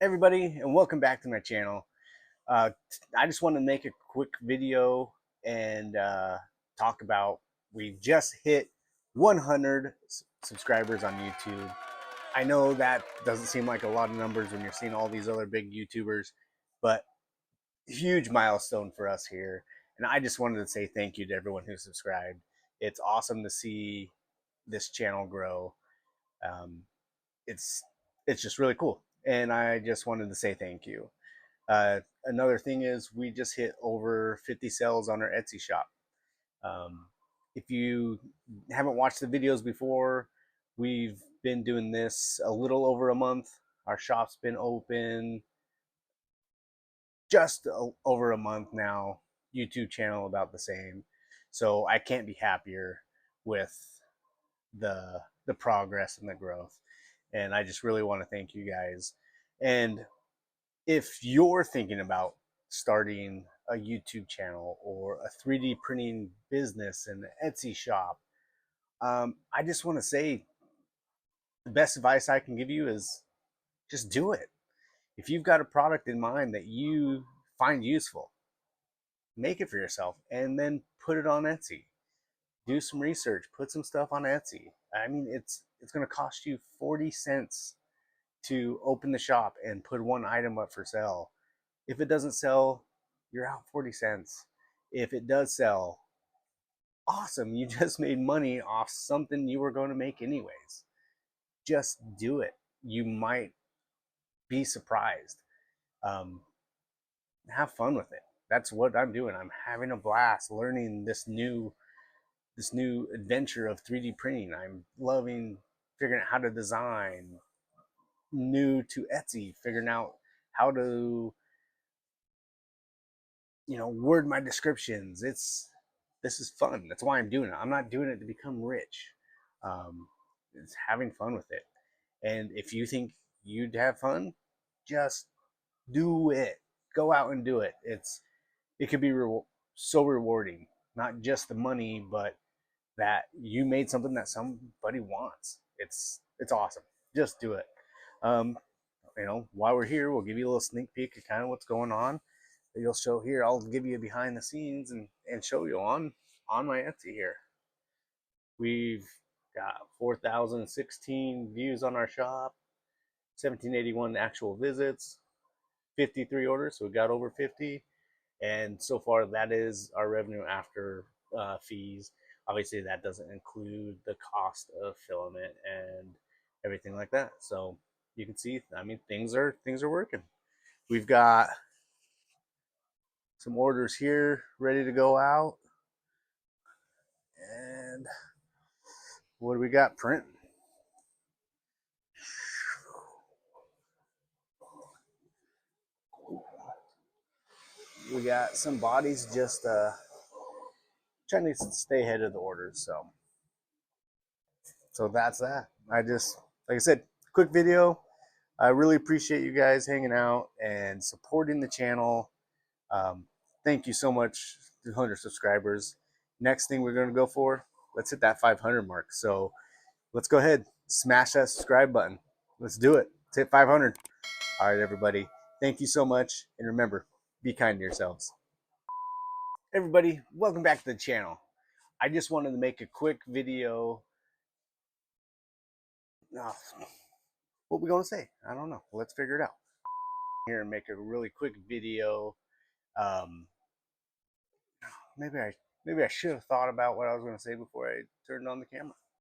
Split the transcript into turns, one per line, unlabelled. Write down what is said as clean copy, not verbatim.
Everybody, and welcome back to my channel. I just want to make a quick video and talk about we just hit 100 subscribers on YouTube. I know that doesn't seem like a lot of numbers when you're seeing all these other big YouTubers, but huge milestone for us here. And I just wanted to say thank you to everyone who subscribed. It's awesome to see this channel grow. Um, it's it's just really cool, and I just wanted to say thank you. Another thing is we just hit over 50 sales on our Etsy shop. Um, if you haven't watched the videos before, we've been doing this a little over a month. Our shop's been open just over a month now. YouTube channel about the same. So I can't be happier with the progress and the growth. And I just really want to thank you guys. And if you're thinking about starting a YouTube channel or a 3D printing business and an Etsy shop, I just want to say the best advice I can give you is just do it. If you've got a product in mind that you find useful, make it for yourself and then put it on Etsy. Do some research, put some stuff on Etsy. I mean, it's going to cost you 40 cents to open the shop and put one item up for sale. If it doesn't sell, you're out 40 cents. If it does sell, awesome. You just made money off something you were going to make anyways. Just do it. You might be surprised. Um, have fun with it. That's what I'm doing. I'm having a blast learning this new adventure of 3D printing. I'm loving figuring out how to design, new to Etsy, figuring out how to word my descriptions. This is fun. That's why I'm doing it. I'm not doing it to become rich. It's having fun with it. And if you think you'd have fun, just do it. Go out and do it. It could be so rewarding. Not just the money, but that you made something that somebody wants. It's awesome. Just do it. Um, while we're here, we'll give you a little sneak peek of kind of what's going on. You'll show here. I'll give you a behind the scenes and show you on my Etsy here. We've got 4,016 views on our shop, 1,781 actual visits, 53 orders. So we got over 50, and so far that is our revenue after fees. Obviously, that doesn't include the cost of filament and everything like that. So you can see, I mean, things are working. We've got some orders here ready to go out. And what do we got printing? We got some bodies just trying to stay ahead of the orders. So that's that. Like I said, quick video. I really appreciate you guys hanging out and supporting the channel. Um, thank you so much to 100 subscribers. Next thing we're going to go for, let's hit that 500 mark. So let's go ahead, smash that subscribe button. Let's do it. Let's hit 500. All right, everybody. Thank you so much. And remember, be kind to yourselves. Everybody, welcome back to the channel. I just wanted to make a quick video. Oh, what we going to say? I don't know. Let's figure it out. Here and make a really quick video. Um, maybe I should have thought about what I was going to say before I turned on the camera.